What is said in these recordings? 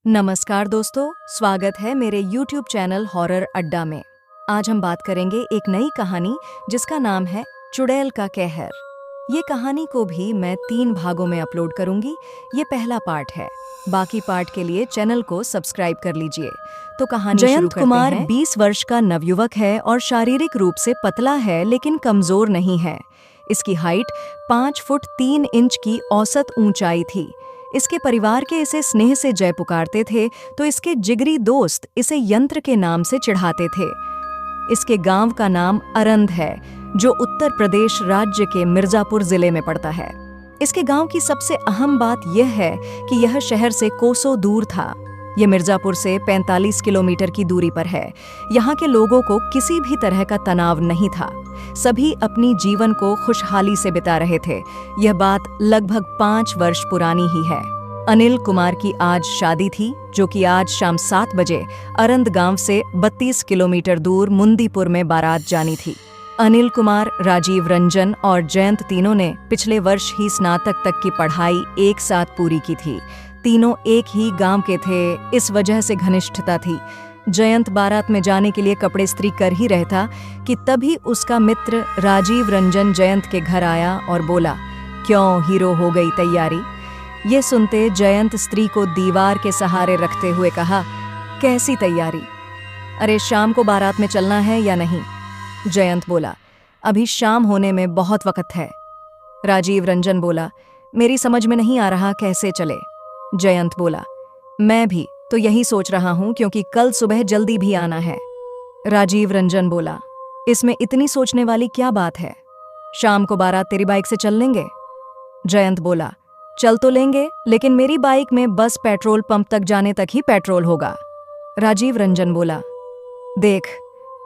नमस्कार दोस्तों, स्वागत है मेरे YouTube चैनल हॉरर अड्डा में। आज हम बात करेंगे एक नई कहानी जिसका नाम है चुड़ैल का कहर। ये कहानी को भी मैं 3 भागों में अपलोड करूंगी। ये पहला पार्ट है, बाकी पार्ट के लिए चैनल को सब्सक्राइब कर लीजिए। तो कहानी शुरू जयंत करते कुमार हैं। 20 वर्ष का नवयुवक है और शारीरिक रूप से पतला है लेकिन कमजोर नहीं है। इसकी हाइट 5 फुट 3 इंच की औसत ऊंचाई थी। इसके परिवार के इसे स्नेह से जय पुकारते थे तो इसके जिगरी दोस्त इसे यंत्र के नाम से चिढ़ाते थे। इसके गांव का नाम अरंध है जो उत्तर प्रदेश राज्य के मिर्जापुर जिले में पड़ता है। इसके गांव की सबसे अहम बात यह है कि यह शहर से कोसों दूर था। यह मिर्जापुर से 45 किलोमीटर की दूरी पर है। यहाँ के लोगों को किसी भी तरह का तनाव नहीं था। सभी अपनी जीवन को खुशहाली से बिता रहे थे। यह बात लगभग 5 वर्ष पुरानी ही है। अनिल कुमार की आज शादी थी जो कि आज शाम 7 बजे अरंध गांव से 32 किलोमीटर दूर मुंदीपुर में बारात जानी थी। अनिल कुमार, राजीव रंजन और जयंत तीनों ने पिछले वर्ष ही स्नातक तक की पढ़ाई एक साथ पूरी की थी। तीनों एक ही गांव के थे, इस वजह से घनिष्ठता थी। जयंत बारात में जाने के लिए कपड़े इस्त्री कर ही रहता कि तभी उसका मित्र राजीव रंजन जयंत के घर आया और बोला, क्यों हीरो हो गई तैयारी? ये सुनते जयंत स्त्री को दीवार के सहारे रखते हुए कहा, कैसी तैयारी? अरे शाम को बारात में चलना है या नहीं? जयंत बोला, अभी शाम होने में बहुत वक्त है। राजीव रंजन बोला, मेरी समझ में नहीं आ रहा कैसे चले। जयंत बोला, मैं भी तो यही सोच रहा हूं क्योंकि कल सुबह जल्दी भी आना है। राजीव रंजन बोला, इसमें इतनी सोचने वाली क्या बात है? शाम को बारात तेरी बाइक से चल लेंगे? जयंत बोला, चल तो लेंगे लेकिन मेरी बाइक में बस पेट्रोल पंप तक जाने तक ही पेट्रोल होगा। राजीव रंजन बोला, देख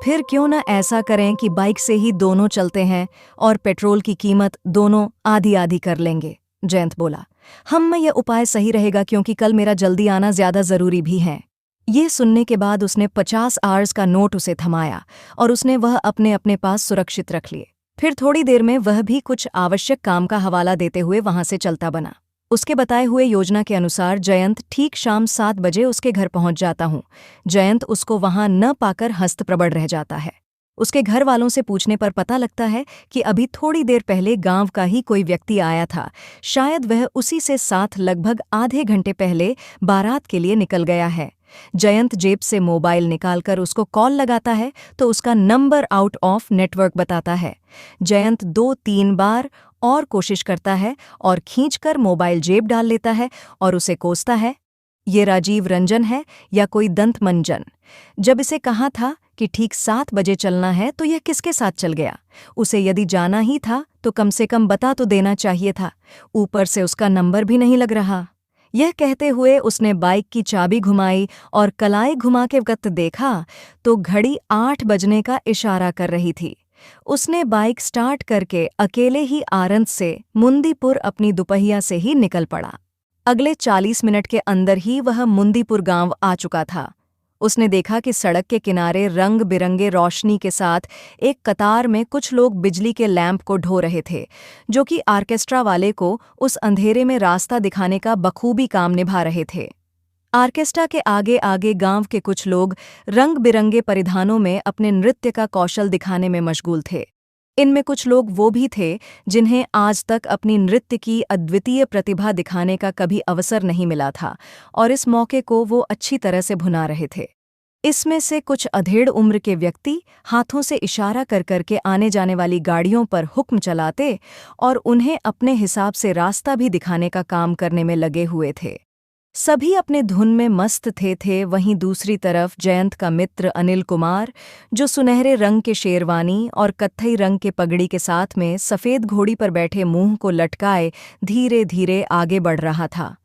फिर क्यों ना ऐसा करें कि बाइक से ही दोनों चलते हैं और पेट्रोल की कीमत दोनों आधी आधी कर लेंगे। जयंत बोला, हम में यह उपाय सही रहेगा क्योंकि कल मेरा जल्दी आना ज्यादा जरूरी भी है। ये सुनने के बाद उसने 50 आवर्स का नोट उसे थमाया और उसने वह अपने अपने पास सुरक्षित रख लिए। फिर थोड़ी देर में वह भी कुछ आवश्यक काम का हवाला देते हुए वहां से चलता बना। उसके बताए हुए योजना के अनुसार जयंत ठीक शाम 7 बजे उसके घर पहुंच जाता हूं। जयंत उसको वहां न पाकर हस्तप्रबड़ रह जाता है। उसके घर वालों से पूछने पर पता लगता है कि अभी थोड़ी देर पहले गांव का ही कोई व्यक्ति आया था। शायद वह उसी से साथ लगभग आधे घंटे पहले बारात के लिए निकल गया है। जयंत जेब से मोबाइल निकालकर उसको कॉल लगाता है तो उसका नंबर आउट ऑफ नेटवर्क बताता है। जयंत 2-3 बार और कोशिश करता है और खींचकर मोबाइल जेब डाल लेता है और उसे कोसता है, ये राजीव रंजन है या कोई दंत मंजन? जब इसे कहा था कि ठीक 7 बजे चलना है तो यह किसके साथ चल गया? उसे यदि जाना ही था तो कम से कम बता तो देना चाहिए था। ऊपर से उसका नंबर भी नहीं लग रहा। यह कहते हुए उसने बाइक की चाबी घुमाई और कलाई घुमा के वक्त देखा तो घड़ी 8 बजने का इशारा कर रही थी। उसने बाइक स्टार्ट करके अकेले ही आरंद से मुंदीपुर अपनी दुपहिया से ही निकल पड़ा। अगले 40 मिनट के अंदर ही वह मुंदीपुर गांव आ चुका था। उसने देखा कि सड़क के किनारे रंग बिरंगे रोशनी के साथ एक कतार में कुछ लोग बिजली के लैंप को ढो रहे थे, जो कि आर्केस्ट्रा वाले को उस अंधेरे में रास्ता दिखाने का बखूबी काम निभा रहे थे। आर्केस्ट्रा के आगे आगे गांव के कुछ लोग रंग बिरंगे परिधानों में अपने नृत्य का कौशल दिखाने में मशगूल थे। इनमें कुछ लोग वो भी थे जिन्हें आज तक अपनी नृत्य की अद्वितीय प्रतिभा दिखाने का कभी अवसर नहीं मिला था और इस मौके को वो अच्छी तरह से भुना रहे थे। इसमें से कुछ अधेड़ उम्र के व्यक्ति हाथों से इशारा कर करके आने जाने वाली गाड़ियों पर हुक्म चलाते और उन्हें अपने हिसाब से रास्ता भी दिखाने का काम करने में लगे हुए थे। सभी अपने धुन में मस्त थे। वहीं दूसरी तरफ जयंत का मित्र अनिल कुमार, जो सुनहरे रंग के शेरवानी और कत्थई रंग के पगड़ी के साथ में सफ़ेद घोड़ी पर बैठे मुंह को लटकाए धीरे धीरे आगे बढ़ रहा था,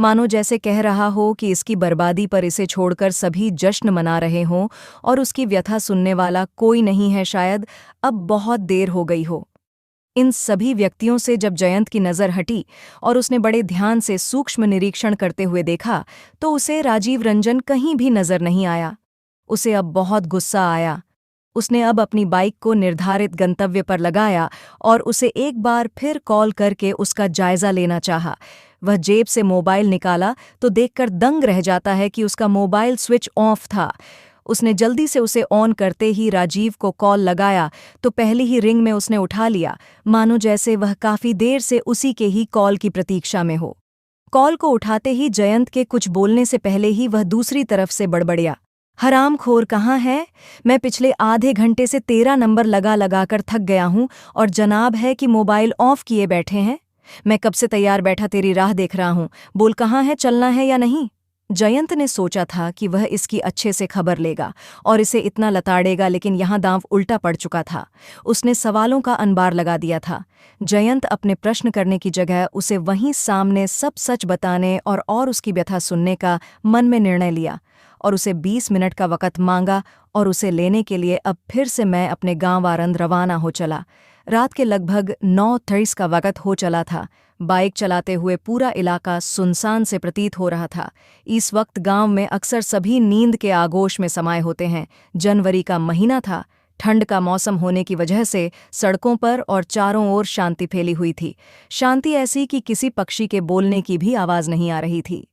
मानो जैसे कह रहा हो कि इसकी बर्बादी पर इसे छोड़कर सभी जश्न मना रहे हों और उसकी व्यथा सुनने वाला कोई नहीं है, शायद अब बहुत देर हो गई हो। इन सभी व्यक्तियों से जब जयंत की नज़र हटी और उसने बड़े ध्यान से सूक्ष्म निरीक्षण करते हुए देखा तो उसे राजीव रंजन कहीं भी नज़र नहीं आया। उसे अब बहुत गुस्सा आया। उसने अब अपनी बाइक को निर्धारित गंतव्य पर लगाया और उसे एक बार फिर कॉल करके उसका जायजा लेना चाहा। वह जेब से मोबाइल निकाला तो देखकर दंग रह जाता है कि उसका मोबाइल स्विच ऑफ था। उसने जल्दी से उसे ऑन करते ही राजीव को कॉल लगाया तो पहली ही रिंग में उसने उठा लिया, मानो जैसे वह काफी देर से उसी के ही कॉल की प्रतीक्षा में हो। कॉल को उठाते ही जयंत के कुछ बोलने से पहले ही वह दूसरी तरफ से बड़बड़िया, हरामखोर कहाँ है? मैं पिछले आधे घंटे से तेरा नंबर लगा लगा कर थक गया हूं और जनाब है कि मोबाइल ऑफ किए बैठे हैं। मैं कब से तैयार बैठा तेरी राह देख रहा हूं, बोल कहाँ है, चलना है या नहीं? जयंत ने सोचा था कि वह इसकी अच्छे से खबर लेगा और इसे इतना लताड़ेगा, लेकिन यहाँ दांव उल्टा पड़ चुका था। उसने सवालों का अनबार लगा दिया था। जयंत अपने प्रश्न करने की जगह उसे वहीं सामने सब सच बताने और उसकी व्यथा सुनने का मन में निर्णय लिया और उसे 20 मिनट का वक़्त मांगा और उसे लेने के लिए अब फिर से मैं अपने गांव वारंद रवाना हो चला। रात के लगभग 9:30 का वक़्त हो चला था। बाइक चलाते हुए पूरा इलाका सुनसान से प्रतीत हो रहा था। इस वक्त गांव में अक्सर सभी नींद के आगोश में समाये होते हैं। जनवरी का महीना था। ठंड का मौसम होने की वजह से सड़कों पर और चारों ओर शांति फैली हुई थी। शांति ऐसी कि किसी पक्षी के बोलने की भी आवाज़ नहीं आ रही थी,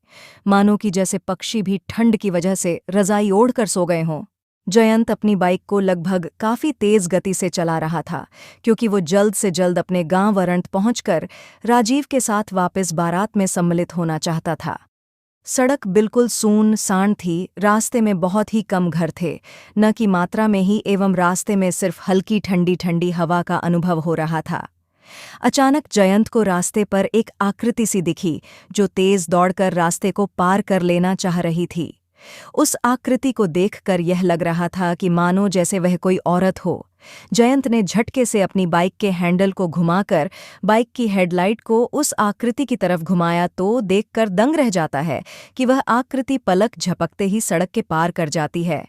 मानो कि जैसे पक्षी भी ठंड की वजह से रज़ाई ओढ़कर सो गए हों। जयंत अपनी बाइक को लगभग काफ़ी तेज़ गति से चला रहा था, क्योंकि वो जल्द से जल्द अपने गांव वरंत पहुंचकर राजीव के साथ वापस बारात में सम्मिलित होना चाहता था। सड़क बिल्कुल सून-सान थी। रास्ते में बहुत ही कम घर थे, न कि मात्रा में ही, एवं रास्ते में सिर्फ हल्की ठंडी ठंडी हवा का अनुभव हो रहा था। अचानक जयंत को रास्ते पर एक आकृति सी दिखी जो तेज दौड़कर रास्ते को पार कर लेना चाह रही थी। उस आकृति को देखकर यह लग रहा था कि मानो जैसे वह कोई औरत हो। जयंत ने झटके से अपनी बाइक के हैंडल को घुमाकर बाइक की हेडलाइट को उस आकृति की तरफ घुमाया तो देखकर दंग रह जाता है कि वह आकृति पलक झपकते ही सड़क के पार कर जाती है।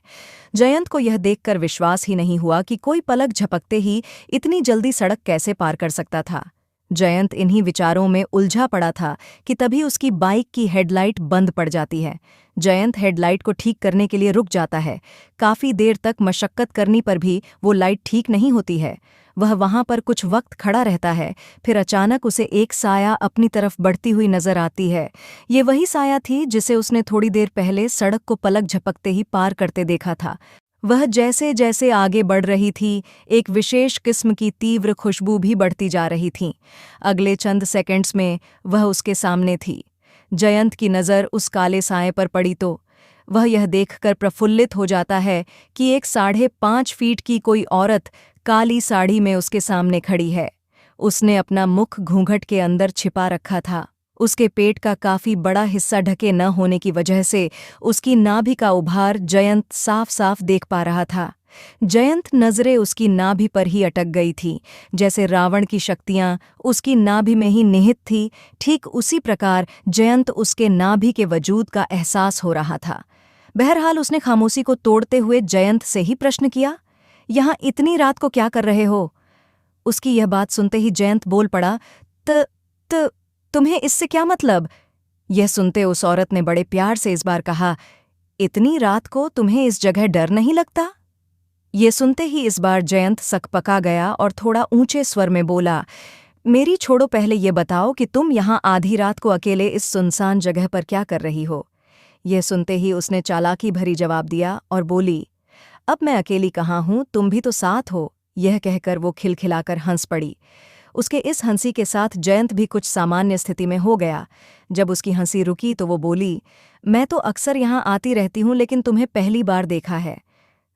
जयंत को यह देखकर विश्वास ही नहीं हुआ कि कोई पलक झपकते ही इतनी जल्दी सड़क कैसे पार कर सकता था। जयंत इन्हीं विचारों में उलझा पड़ा था कि तभी उसकी बाइक की हेडलाइट बंद पड़ जाती है। जयंत हेडलाइट को ठीक करने के लिए रुक जाता है। काफ़ी देर तक मशक्कत करने पर भी वो लाइट ठीक नहीं होती है। वह वहाँ पर कुछ वक्त खड़ा रहता है, फिर अचानक उसे एक साया अपनी तरफ बढ़ती हुई नजर आती है। ये वही साया थी जिसे उसने थोड़ी देर पहले सड़क को पलक झपकते ही पार करते देखा था। वह जैसे जैसे आगे बढ़ रही थी, एक विशेष किस्म की तीव्र खुशबू भी बढ़ती जा रही थी। अगले चंद सेकंड्स में वह उसके सामने थी। जयंत की नज़र उस काले साए पर पड़ी तो वह यह देखकर प्रफुल्लित हो जाता है कि एक 5.5 फीट की कोई औरत काली साड़ी में उसके सामने खड़ी है। उसने अपना मुख घूंघट के अंदर छिपा रखा था। उसके पेट का काफी बड़ा हिस्सा ढके न होने की वजह से उसकी नाभि का उभार जयंत साफ साफ देख पा रहा था। जयंत नजरें उसकी नाभि पर ही अटक गई थी, जैसे रावण की शक्तियां उसकी नाभि में ही निहित थी। ठीक उसी प्रकार जयंत उसके नाभि के वजूद का एहसास हो रहा था। बहरहाल उसने खामोशी को तोड़ते हुए जयंत से ही प्रश्न किया, यहाँ इतनी रात को क्या कर रहे हो? उसकी यह बात सुनते ही जयंत बोल पड़ा, त तुम्हें इससे क्या मतलब? यह सुनते उस औरत ने बड़े प्यार से इस बार कहा, इतनी रात को तुम्हें इस जगह डर नहीं लगता? ये सुनते ही इस बार जयंत सकपका गया और थोड़ा ऊंचे स्वर में बोला, मेरी छोड़ो, पहले ये बताओ कि तुम यहाँ आधी रात को अकेले इस सुनसान जगह पर क्या कर रही हो? यह सुनते ही उसने चालाकी भरी जवाब दिया और बोली, अब मैं अकेली कहाँ हूँ, तुम भी तो साथ हो। यह कहकर वो खिलखिलाकर हंस पड़ी। उसके इस हंसी के साथ जयंत भी कुछ सामान्य स्थिति में हो गया। जब उसकी हंसी रुकी तो वो बोली, मैं तो अक्सर यहाँ आती रहती हूँ, लेकिन तुम्हें पहली बार देखा है।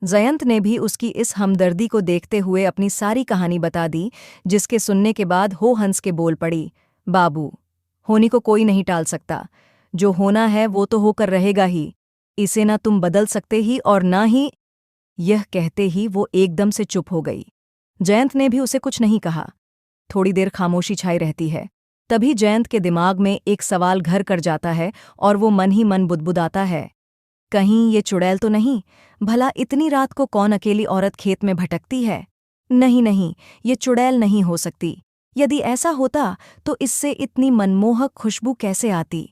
जयंत ने भी उसकी इस हमदर्दी को देखते हुए अपनी सारी कहानी बता दी, जिसके सुनने के बाद हो हंस के बोल पड़ी, बाबू, होनी को कोई नहीं टाल सकता। जो होना है वो तो होकर रहेगा ही, इसे ना तुम बदल सकते ही और ना ही। यह कहते ही वो एकदम से चुप हो गई। जयंत ने भी उसे कुछ नहीं कहा। थोड़ी देर खामोशी छाई रहती है। तभी जयंत के दिमाग में एक सवाल घर कर जाता है और वो मन ही मन बुदबुदाता है, कहीं ये चुड़ैल तो नहीं? भला इतनी रात को कौन अकेली औरत खेत में भटकती है? नहीं नहीं, ये चुड़ैल नहीं हो सकती। यदि ऐसा होता तो इससे इतनी मनमोहक खुशबू कैसे आती?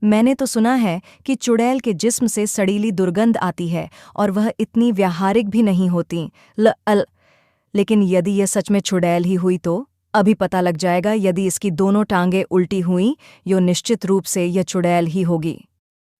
मैंने तो सुना है कि चुड़ैल के जिस्म से सड़ीली दुर्गंध आती है और वह इतनी व्यावहारिक भी नहीं होती। लेकिन यदि यह सच में चुड़ैल ही हुई तो? अभी पता लग जाएगा यदि इसकी दोनों टांगें उल्टी हुई, यो निश्चित रूप से यह चुड़ैल ही होगी।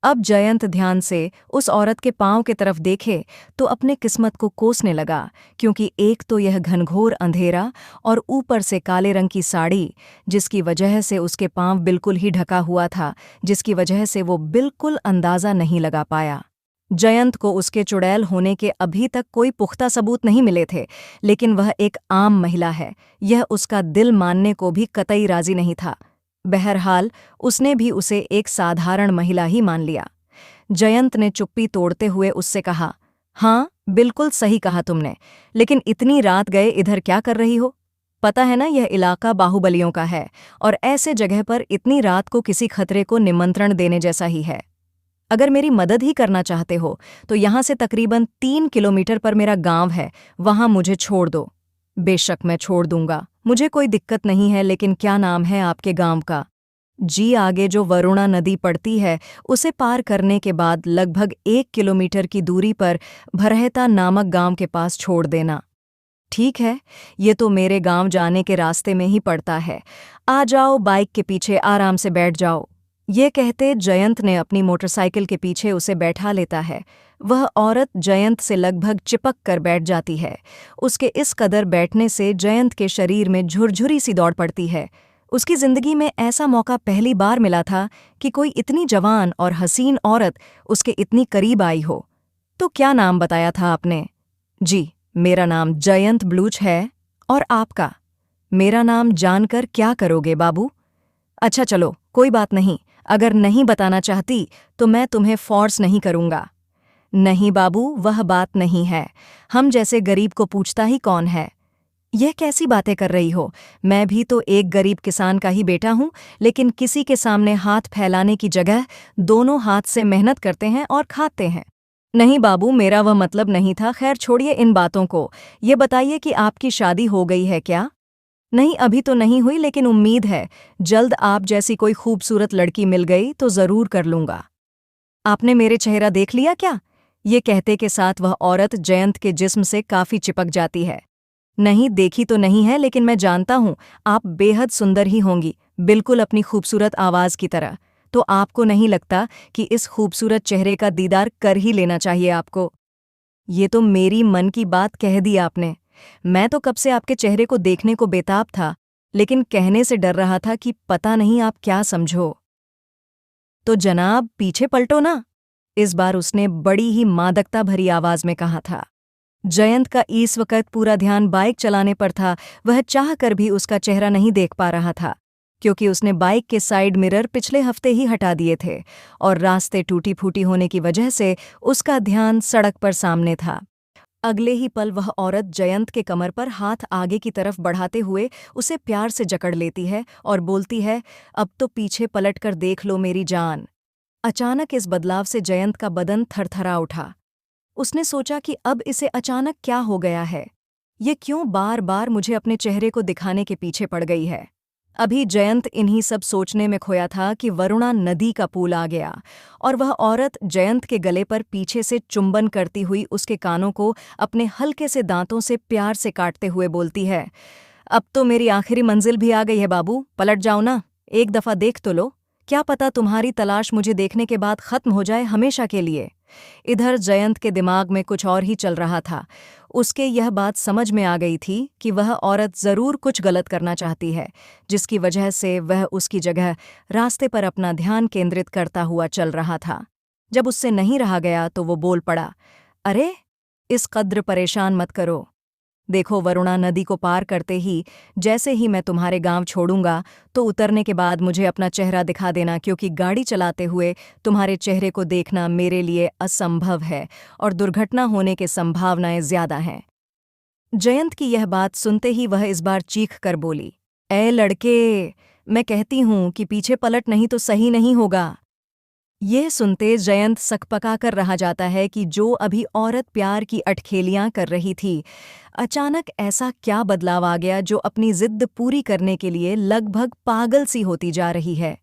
अब जयंत ध्यान से उस औरत के पांव की तरफ देखे तो अपने किस्मत को कोसने लगा, क्योंकि एक तो यह घनघोर अंधेरा और ऊपर से काले रंग की साड़ी, जिसकी वजह से उसके पांव बिल्कुल ही ढका हुआ था, जिसकी वजह से वो बिल्कुल अंदाजा नहीं लगा पाया। जयंत को उसके चुड़ैल होने के अभी तक कोई पुख्ता सबूत नहीं मिले थे, लेकिन वह एक आम महिला है, यह उसका दिल मानने को भी कतई राजी नहीं था। बहरहाल उसने भी उसे एक साधारण महिला ही मान लिया। जयंत ने चुप्पी तोड़ते हुए उससे कहा, हाँ बिल्कुल सही कहा तुमने, लेकिन इतनी रात गए इधर क्या कर रही हो? पता है ना यह इलाका बाहुबलियों का है, और ऐसे जगह पर इतनी रात को किसी खतरे को निमंत्रण देने जैसा ही है। अगर मेरी मदद ही करना चाहते हो तो यहाँ से तकरीबन 3 किलोमीटर पर मेरा गांव है, वहां मुझे छोड़ दो। बेशक मैं छोड़ दूंगा, मुझे कोई दिक्कत नहीं है, लेकिन क्या नाम है आपके गांव का? जी आगे जो वरुणा नदी पड़ती है, उसे पार करने के बाद लगभग 1 किलोमीटर की दूरी पर भरहता नामक गांव के पास छोड़ देना। ठीक है, ये तो मेरे गांव जाने के रास्ते में ही पड़ता है। आ जाओ, बाइक के पीछे आराम से बैठ जाओ। ये कहते जयंत ने अपनी मोटरसाइकिल के पीछे उसे बैठा लेता है। वह औरत जयंत से लगभग चिपक कर बैठ जाती है। उसके इस कदर बैठने से जयंत के शरीर में झुरझुरी सी दौड़ पड़ती है। उसकी जिंदगी में ऐसा मौका पहली बार मिला था कि कोई इतनी जवान और हसीन औरत उसके इतनी करीब आई हो। तो क्या नाम बताया था आपने? जी, मेरा नाम जयंत ब्लूच है। और आपका? मेरा नाम जानकर क्या करोगे बाबू? अच्छा चलो, कोई बात नहीं, अगर नहीं बताना चाहती तो मैं तुम्हें फोर्स नहीं करूंगा। नहीं बाबू, वह बात नहीं है। हम जैसे गरीब को पूछता ही कौन है? यह कैसी बातें कर रही हो? मैं भी तो एक गरीब किसान का ही बेटा हूं, लेकिन किसी के सामने हाथ फैलाने की जगह दोनों हाथ से मेहनत करते हैं और खाते हैं। नहीं बाबू, मेरा वह मतलब नहीं था। खैर छोड़िए इन बातों को। ये बताइए कि आपकी शादी हो गई है क्या? नहीं, अभी तो नहीं हुई, लेकिन उम्मीद है जल्द आप जैसी कोई खूबसूरत लड़की मिल गई तो जरूर कर लूंगा। आपने मेरे चेहरा देख लिया क्या? ये कहते के साथ वह औरत जयंत के जिस्म से काफी चिपक जाती है। नहीं, देखी तो नहीं है, लेकिन मैं जानता हूं आप बेहद सुंदर ही होंगी, बिल्कुल अपनी खूबसूरत आवाज की तरह। तो आपको नहीं लगता कि इस खूबसूरत चेहरे का दीदार कर ही लेना चाहिए आपको? ये तो मेरी मन की बात कह दी आपने। मैं तो कब से आपके चेहरे को देखने को बेताब था, लेकिन कहने से डर रहा था कि पता नहीं आप क्या समझो। तो जनाब पीछे पलटो ना, इस बार उसने बड़ी ही मादकता भरी आवाज में कहा था। जयंत का इस वक्त पूरा ध्यान बाइक चलाने पर था। वह चाह कर भी उसका चेहरा नहीं देख पा रहा था, क्योंकि उसने बाइक के साइड मिरर पिछले हफ्ते ही हटा दिए थे और रास्ते टूटी फूटी होने की वजह से उसका ध्यान सड़क पर सामने था। अगले ही पल वह औरत जयंत के कमर पर हाथ आगे की तरफ बढ़ाते हुए उसे प्यार से जकड़ लेती है और बोलती है, अब तो पीछे पलट कर देख लो मेरी जान। अचानक इस बदलाव से जयंत का बदन थरथरा उठा। उसने सोचा कि अब इसे अचानक क्या हो गया है? ये क्यों बार बार मुझे अपने चेहरे को दिखाने के पीछे पड़ गई है? अभी जयंत इन्हीं सब सोचने में खोया था कि वरुणा नदी का पुल आ गया और वह औरत जयंत के गले पर पीछे से चुंबन करती हुई उसके कानों को अपने हल्के से दांतों से प्यार से काटते हुए बोलती है, अब तो मेरी आखिरी मंजिल भी आ गई है बाबू, पलट जाओ ना, एक दफा देख तो लो। क्या पता तुम्हारी तलाश मुझे देखने के बाद खत्म हो जाए हमेशा के लिए। इधर जयंत के दिमाग में कुछ और ही चल रहा था। उसके यह बात समझ में आ गई थी कि वह औरत जरूर कुछ गलत करना चाहती है, जिसकी वजह से वह उसकी जगह रास्ते पर अपना ध्यान केंद्रित करता हुआ चल रहा था। जब उससे नहीं रहा गया तो वो बोल पड़ा, अरे इस कद्र परेशान मत करो। देखो वरुणा नदी को पार करते ही जैसे ही मैं तुम्हारे गांव छोड़ूंगा तो उतरने के बाद मुझे अपना चेहरा दिखा देना, क्योंकि गाड़ी चलाते हुए तुम्हारे चेहरे को देखना मेरे लिए असंभव है और दुर्घटना होने की संभावनाएं ज्यादा हैं। जयंत की यह बात सुनते ही वह इस बार चीख कर बोली, ए लड़के, मैं कहती हूं कि पीछे पलट नहीं तो सही नहीं होगा। यह सुनते जयंत सकपका कर रहा जाता है कि जो अभी औरत प्यार की अटखेलियां कर रही थी, अचानक ऐसा क्या बदलाव आ गया जो अपनी जिद पूरी करने के लिए लगभग पागल सी होती जा रही है।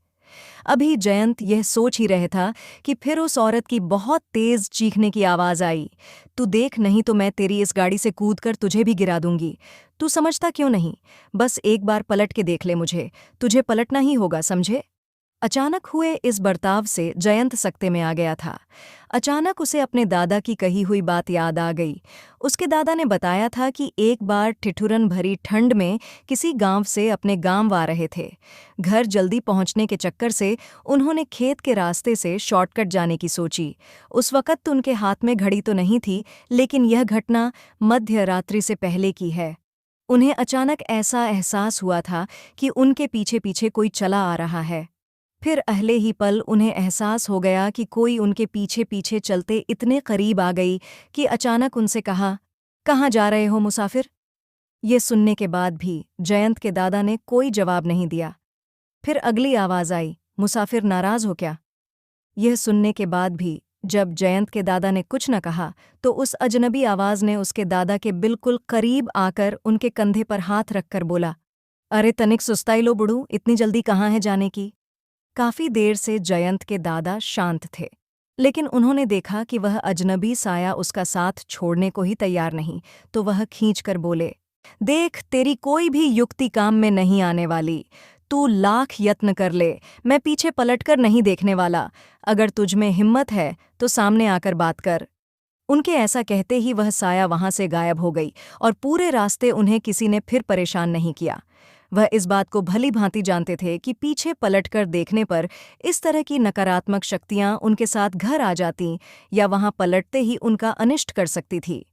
अभी जयंत यह सोच ही रहे था कि फिर उस औरत की बहुत तेज चीखने की आवाज आई। तू देख, नहीं तो मैं तेरी इस गाड़ी से कूदकर तुझे भी गिरा दूंगी। तू समझता क्यों नहीं? बस एक बार पलट के देख ले मुझे, तुझे पलटना ही होगा, समझे? अचानक हुए इस बर्ताव से जयंत सकते में आ गया था। अचानक उसे अपने दादा की कही हुई बात याद आ गई। उसके दादा ने बताया था कि एक बार ठिठुरन भरी ठंड में किसी गांव से अपने गांव आ रहे थे। घर जल्दी पहुंचने के चक्कर से उन्होंने खेत के रास्ते से शॉर्टकट जाने की सोची। उस वक़्त तो उनके हाथ में घड़ी तो नहीं थी, लेकिन यह घटना मध्य रात्रि से पहले की है। उन्हें अचानक ऐसा एहसास हुआ था कि उनके पीछे पीछे कोई चला आ रहा है। फिर अगले ही पल उन्हें एहसास हो गया कि कोई उनके पीछे पीछे चलते इतने करीब आ गई कि अचानक उनसे कहा, कहाँ जा रहे हो मुसाफिर? ये सुनने के बाद भी जयंत के दादा ने कोई जवाब नहीं दिया। फिर अगली आवाज आई, मुसाफिर नाराज हो क्या? यह सुनने के बाद भी जब जयंत के दादा ने कुछ न कहा तो उस अजनबी आवाज ने उसके दादा के बिल्कुल करीब आकर उनके कंधे पर हाथ रखकर बोला, अरे तनिक सुस्ताई लो बुढ़ू, इतनी जल्दी कहाँ है जाने की? काफी देर से जयंत के दादा शांत थे, लेकिन उन्होंने देखा कि वह अजनबी साया उसका साथ छोड़ने को ही तैयार नहीं, तो वह खींचकर बोले, देख, तेरी कोई भी युक्ति काम में नहीं आने वाली। तू लाख यत्न कर ले, मैं पीछे पलटकर नहीं देखने वाला। अगर तुझमें हिम्मत है तो सामने आकर बात कर। उनके ऐसा कहते ही वह साया वहां से गायब हो गई और पूरे रास्ते उन्हें किसी ने फिर परेशान नहीं किया। वह इस बात को भली भांति जानते थे कि पीछे पलटकर देखने पर इस तरह की नकारात्मक शक्तियां उनके साथ घर आ जातीं या वहां पलटते ही उनका अनिष्ट कर सकती थी।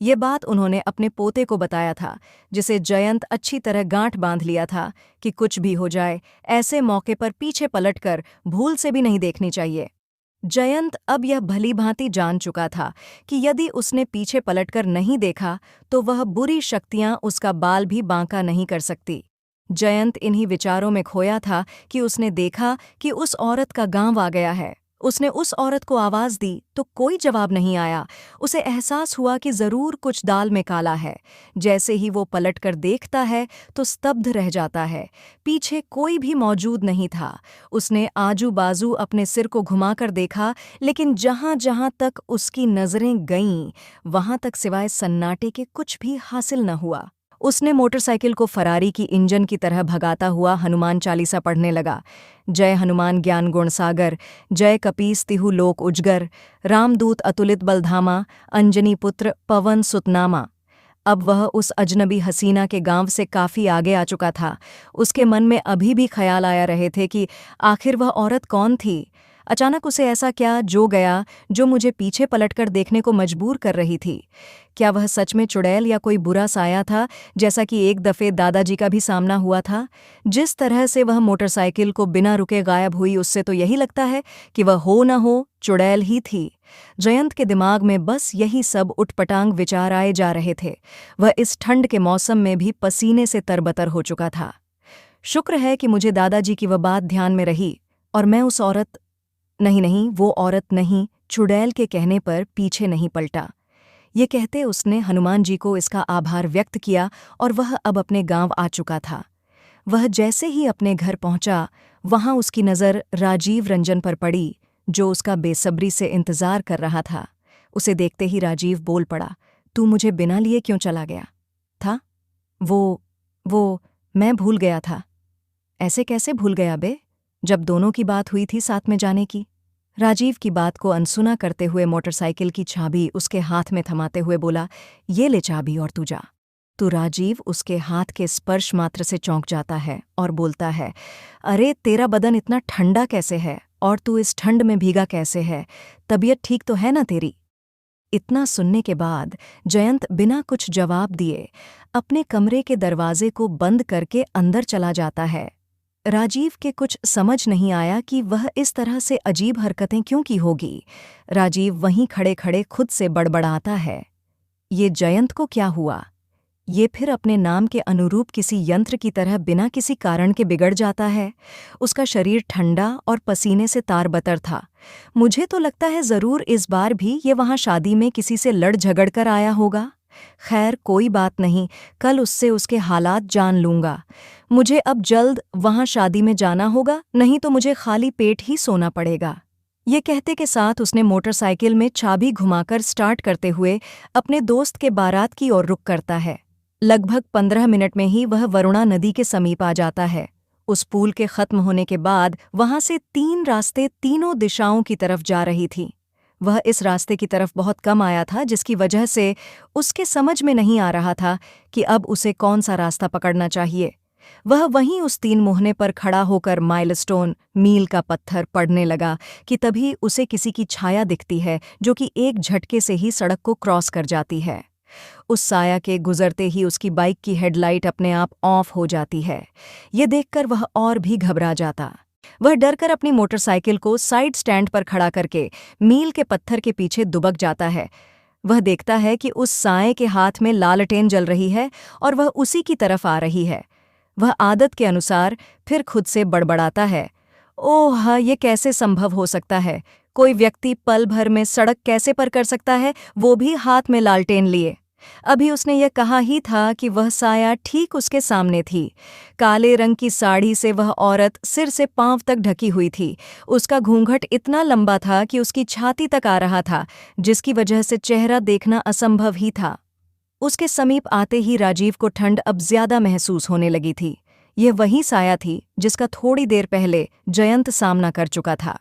ये बात उन्होंने अपने पोते को बताया था, जिसे जयंत अच्छी तरह गांठ बांध लिया था कि कुछ भी हो जाए, ऐसे मौके पर पीछे पलटकर भूल से भी नहीं देखनी चाहिए। जयंत अब यह भली भांति जान चुका था कि यदि उसने पीछे पलटकर नहीं देखा तो वह बुरी शक्तियां उसका बाल भी बांका नहीं कर सकती। जयंत इन्हीं विचारों में खोया था कि उसने देखा कि उस औरत का गांव आ गया है। उसने उस औरत को आवाज दी तो कोई जवाब नहीं आया। उसे एहसास हुआ कि जरूर कुछ दाल में काला है। जैसे ही वो पलटकर देखता है तो स्तब्ध रह जाता है। पीछे कोई भी मौजूद नहीं था। उसने आजू बाजू अपने सिर को घुमाकर देखा, लेकिन जहां जहां तक उसकी नजरें गईं वहां तक सिवाय सन्नाटे के कुछ भी हासिल न हुआ। उसने मोटरसाइकिल को फरारी की इंजन की तरह भगाता हुआ हनुमान चालीसा पढ़ने लगा। जय हनुमान ज्ञान गुण सागर, जय कपीस तिहु लोक उजगर, रामदूत अतुलित बलधामा, अंजनी पुत्र पवन सुतनामा। अब वह उस अजनबी हसीना के गांव से काफी आगे आ चुका था। उसके मन में अभी भी ख्याल आया रहे थे कि आखिर वह औरत कौन थी। अचानक उसे ऐसा क्या जो गया जो मुझे पीछे पलटकर देखने को मजबूर कर रही थी? क्या वह सच में चुड़ैल या कोई बुरा साया था, जैसा कि एक दफे दादाजी का भी सामना हुआ था? जिस तरह से वह मोटरसाइकिल को बिना रुके गायब हुई, उससे तो यही लगता है कि वह हो न हो चुड़ैल ही थी। जयंत के दिमाग में बस यही सब उटपटांग विचार आए जा रहे थे। वह इस ठंड के मौसम में भी पसीने से तरबतर हो चुका था। शुक्र है कि मुझे दादाजी की वह बात ध्यान में रही और मैं उस औरत नहीं, वो औरत नहीं, चुड़ैल के कहने पर पीछे नहीं पलटा। ये कहते उसने हनुमान जी को इसका आभार व्यक्त किया और वह अब अपने गांव आ चुका था। वह जैसे ही अपने घर पहुंचा, वहां उसकी नज़र राजीव रंजन पर पड़ी, जो उसका बेसब्री से इंतजार कर रहा था। उसे देखते ही राजीव बोल पड़ा, तू मुझे बिना लिए क्यों चला गया था? वो मैं भूल गया था। ऐसे कैसे भूल गया बे, जब दोनों की बात हुई थी साथ में जाने की? राजीव की बात को अनसुना करते हुए मोटरसाइकिल की चाबी उसके हाथ में थमाते हुए बोला, ये ले चाबी और तू जा। तो राजीव उसके हाथ के स्पर्श मात्र से चौंक जाता है और बोलता है, अरे तेरा बदन इतना ठंडा कैसे है और तू इस ठंड में भीगा कैसे है? तबीयत ठीक तो है ना तेरी? इतना सुनने के बाद जयंत बिना कुछ जवाब दिए अपने कमरे के दरवाजे को बंद करके अंदर चला जाता है। राजीव के कुछ समझ नहीं आया कि वह इस तरह से अजीब हरकतें क्यों की होगी। राजीव वहीं खड़े खड़े खुद से बड़बड़ाता है, ये जयंत को क्या हुआ? ये फिर अपने नाम के अनुरूप किसी यंत्र की तरह बिना किसी कारण के बिगड़ जाता है। उसका शरीर ठंडा और पसीने से तारबतर था। मुझे तो लगता है जरूर इस बार भी ये वहां शादी में किसी से लड़ झगड़ कर आया होगा। खैर कोई बात नहीं, कल उससे उसके हालात जान लूंगा। मुझे अब जल्द वहां शादी में जाना होगा, नहीं तो मुझे खाली पेट ही सोना पड़ेगा। ये कहते के साथ उसने मोटरसाइकिल में चाबी घुमाकर स्टार्ट करते हुए अपने दोस्त के बारात की ओर रुख करता है। लगभग 15 मिनट में ही वह वरुणा नदी के समीप आ जाता है। उस पुल के खत्म होने के बाद वहां से 3 रास्ते तीनों दिशाओं की तरफ जा रही थी। वह इस रास्ते की तरफ बहुत कम आया था, जिसकी वजह से उसके समझ में नहीं आ रहा था कि अब उसे कौन सा रास्ता पकड़ना चाहिए। वह वहीं उस 3 मुहने पर खड़ा होकर माइलस्टोन मील का पत्थर पड़ने लगा कि तभी उसे किसी की छाया दिखती है जो कि एक झटके से ही सड़क को क्रॉस कर जाती है। उस साया के गुजरते ही उसकी बाइक की हेडलाइट अपने आप ऑफ हो जाती है। ये देखकर वह और भी घबरा जाता। वह डरकर अपनी मोटरसाइकिल को साइड स्टैंड पर खड़ा करके मील के पत्थर के पीछे दुबक जाता है। वह देखता है कि उस साए के हाथ में लालटेन जल रही है और वह उसी की तरफ आ रही है। वह आदत के अनुसार फिर खुद से बड़बड़ाता है, ओह ये कैसे संभव हो सकता है? कोई व्यक्ति पल भर में सड़क कैसे पार कर सकता है, वो भी हाथ में लालटेन लिए? अभी उसने यह कहा ही था कि वह साया ठीक उसके सामने थी। काले रंग की साड़ी से वह औरत सिर से पांव तक ढकी हुई थी। उसका घूंघट इतना लंबा था कि उसकी छाती तक आ रहा था, जिसकी वजह से चेहरा देखना असंभव ही था। उसके समीप आते ही राजीव को ठंड अब ज्यादा महसूस होने लगी थी। यह वही साया थी जिसका थोड़ी देर पहले जयंत सामना कर चुका था।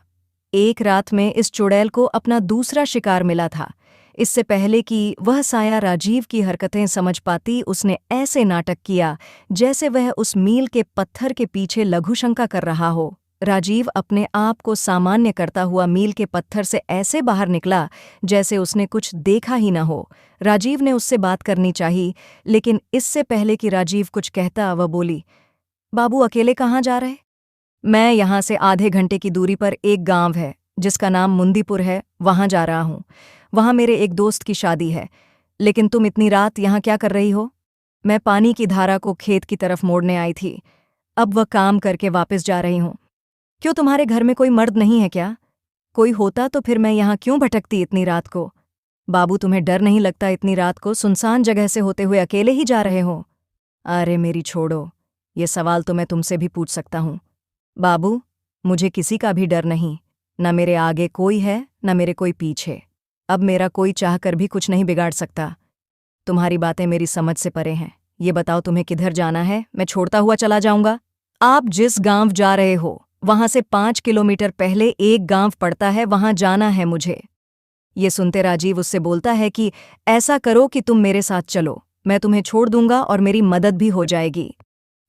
एक रात में इस चुड़ैल को अपना दूसरा शिकार मिला था। इससे पहले कि वह साया राजीव की हरकतें समझ पाती, उसने ऐसे नाटक किया जैसे वह उस मील के पत्थर के पीछे लघुशंका कर रहा हो। राजीव अपने आप को सामान्य करता हुआ मील के पत्थर से ऐसे बाहर निकला जैसे उसने कुछ देखा ही न हो। राजीव ने उससे बात करनी चाहिए, लेकिन इससे पहले कि राजीव कुछ कहता वह बोली, बाबू अकेले कहाँ जा रहे? मैं यहाँ से आधे घंटे की दूरी पर एक गांव है जिसका नाम मुंदीपुर है, वहां जा रहा हूँ। वहां मेरे एक दोस्त की शादी है। लेकिन तुम इतनी रात यहाँ क्या कर रही हो? मैं पानी की धारा को खेत की तरफ मोड़ने आई थी। अब वह काम करके वापस जा रही हूँ। क्यों तुम्हारे घर में कोई मर्द नहीं है क्या? कोई होता तो फिर मैं यहाँ क्यों भटकती इतनी रात को? बाबू तुम्हें डर नहीं लगता इतनी रात को सुनसान जगह से होते हुए अकेले ही जा रहे हो? अरे मेरी छोड़ो, ये सवाल तो मैं तुमसे भी पूछ सकता हूँ। बाबू, मुझे किसी का भी डर नहीं। न मेरे आगे कोई है न मेरे कोई पीछे। अब मेरा कोई चाह कर भी कुछ नहीं बिगाड़ सकता। तुम्हारी बातें मेरी समझ से परे हैं। ये बताओ तुम्हें किधर जाना है? मैं छोड़ता हुआ चला जाऊंगा। आप जिस गांव जा रहे हो वहां से 5 किलोमीटर पहले एक गांव पड़ता है, वहां जाना है मुझे। ये सुनते राजीव उससे बोलता है कि ऐसा करो कि तुम मेरे साथ चलो, मैं तुम्हें छोड़ दूंगा और मेरी मदद भी हो जाएगी।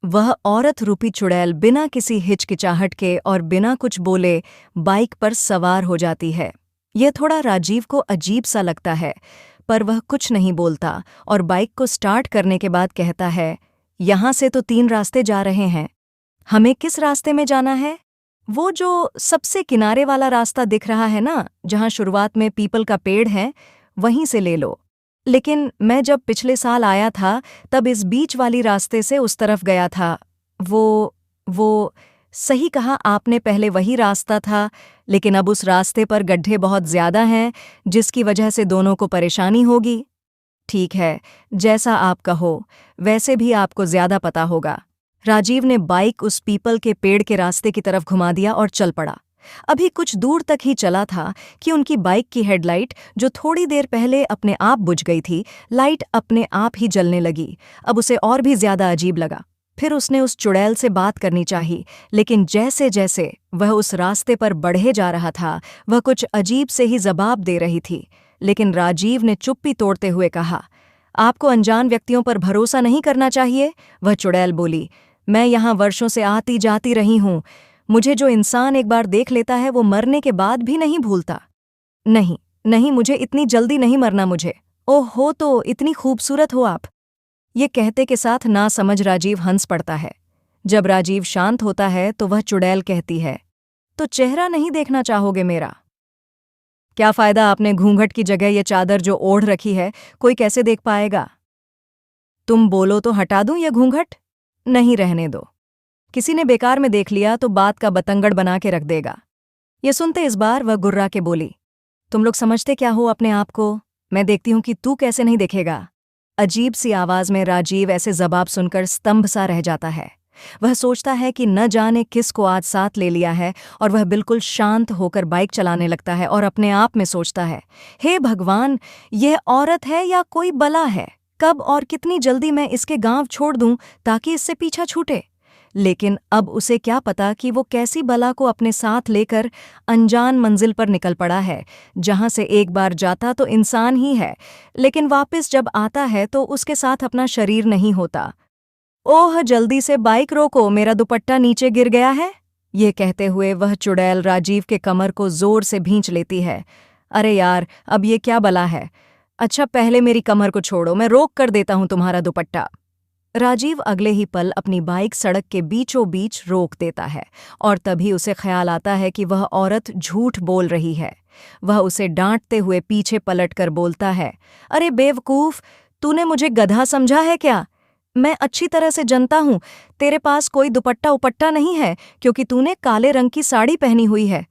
वह औरत रूपी चुड़ैल बिना किसी हिचकिचाहट के और बिना कुछ बोले बाइक पर सवार हो जाती है। यह थोड़ा राजीव को अजीब सा लगता है, पर वह कुछ नहीं बोलता और बाइक को स्टार्ट करने के बाद कहता है, यहाँ से तो 3 रास्ते जा रहे हैं। हमें किस रास्ते में जाना है? वो जो सबसे किनारे वाला रास्ता दिख रहा है ना, जहाँ शुरुआत में पीपल का पेड़ है, वहीं से ले लो। लेकिन मैं जब पिछले साल आया था तब इस बीच वाली रास्ते से उस तरफ गया था। वो सही कहा आपने, पहले वही रास्ता था, लेकिन अब उस रास्ते पर गड्ढे बहुत ज्यादा हैं, जिसकी वजह से दोनों को परेशानी होगी। ठीक है, जैसा आप कहो, वैसे भी आपको ज्यादा पता होगा। राजीव ने बाइक उस पीपल के पेड़ के रास्ते की तरफ घुमा दिया और चल पड़ा। अभी कुछ दूर तक ही चला था कि उनकी बाइक की हेडलाइट, जो थोड़ी देर पहले अपने आप बुझ गई थी, लाइट अपने आप ही जलने लगी। अब उसे और भी ज्यादा अजीब लगा। फिर उसने उस चुड़ैल से बात करनी चाहिए, लेकिन जैसे जैसे वह उस रास्ते पर बढ़े जा रहा था, वह कुछ अजीब से ही जवाब दे रही थी। लेकिन राजीव ने चुप्पी तोड़ते हुए कहा, आपको अनजान व्यक्तियों पर भरोसा नहीं करना चाहिए। वह चुड़ैल बोली, मैं यहाँ वर्षों से आती जाती रही हूँ। मुझे जो इंसान एक बार देख लेता है वो मरने के बाद भी नहीं भूलता। नहीं नहीं, मुझे इतनी जल्दी नहीं मरना मुझे। ओह हो, तो इतनी खूबसूरत हो आप। ये कहते के साथ ना समझ राजीव हंस पड़ता है। जब राजीव शांत होता है तो वह चुड़ैल कहती है, तो चेहरा नहीं देखना चाहोगे मेरा? क्या फायदा, आपने घूंघट की जगह ये चादर जो ओढ़ रखी है कोई कैसे देख पाएगा? तुम बोलो तो हटा दूं ये घूंघट? नहीं, रहने दो। किसी ने बेकार में देख लिया तो बात का बतंगड़ बना के रख देगा। ये सुनते इस बार वह गुर्रा के बोली, तुम लोग समझते क्या हो अपने आप को? मैं देखती हूं कि तू कैसे नहीं देखेगा। अजीब सी आवाज में राजीव ऐसे जवाब सुनकर स्तंभ सा रह जाता है। वह सोचता है कि न जाने किस को आज साथ ले लिया है, और वह बिल्कुल शांत होकर बाइक चलाने लगता है और अपने आप में सोचता है, हे भगवान, यह औरत है या कोई बला है? कब और कितनी जल्दी मैं इसके गांव छोड़ दूं ताकि इससे पीछा छूटे। लेकिन अब उसे क्या पता कि वो कैसी बला को अपने साथ लेकर अनजान मंजिल पर निकल पड़ा है, जहां से एक बार जाता तो इंसान ही है, लेकिन वापस जब आता है तो उसके साथ अपना शरीर नहीं होता। ओह, जल्दी से बाइक रोको, मेरा दुपट्टा नीचे गिर गया है। ये कहते हुए वह चुड़ैल राजीव के कमर को जोर से भींच लेती है। अरे यार, अब ये क्या बला है? अच्छा, पहले मेरी कमर को छोड़ो, मैं रोक कर देता हूं तुम्हारा दुपट्टा। राजीव अगले ही पल अपनी बाइक सड़क के बीचों बीच रोक देता है, और तभी उसे ख्याल आता है कि वह औरत झूठ बोल रही है। वह उसे डांटते हुए पीछे पलटकर बोलता है, अरे बेवकूफ, तूने मुझे गधा समझा है क्या? मैं अच्छी तरह से जानता हूं, तेरे पास कोई दुपट्टा उपट्टा नहीं है क्योंकि तूने काले रंग की साड़ी पहनी हुई है।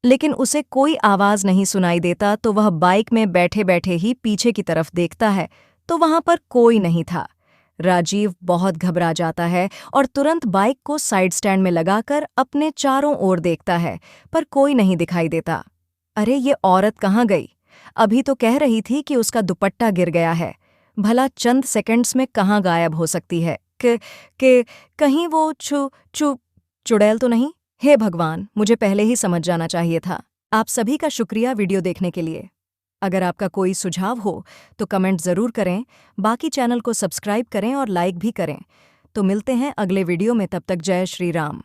लेकिन उसे कोई आवाज नहीं सुनाई देता, तो वह बाइक में बैठे बैठे ही पीछे की तरफ देखता है, तो वहां पर कोई नहीं था। राजीव बहुत घबरा जाता है और तुरंत बाइक को साइड स्टैंड में लगाकर अपने चारों ओर देखता है, पर कोई नहीं दिखाई देता। अरे, ये औरत कहाँ गई? अभी तो कह रही थी कि उसका दुपट्टा गिर गया है। भला चंद सेकंड्स में कहाँ गायब हो सकती है? कि कहीं वो चुड़ैल तो नहीं? हे भगवान, मुझे पहले ही समझ जाना चाहिए था। आप सभी का शुक्रिया वीडियो देखने के लिए। अगर आपका कोई सुझाव हो तो कमेंट ज़रूर करें, बाकी चैनल को सब्सक्राइब करें और लाइक भी करें। तो मिलते हैं अगले वीडियो में, तब तक जय श्री राम।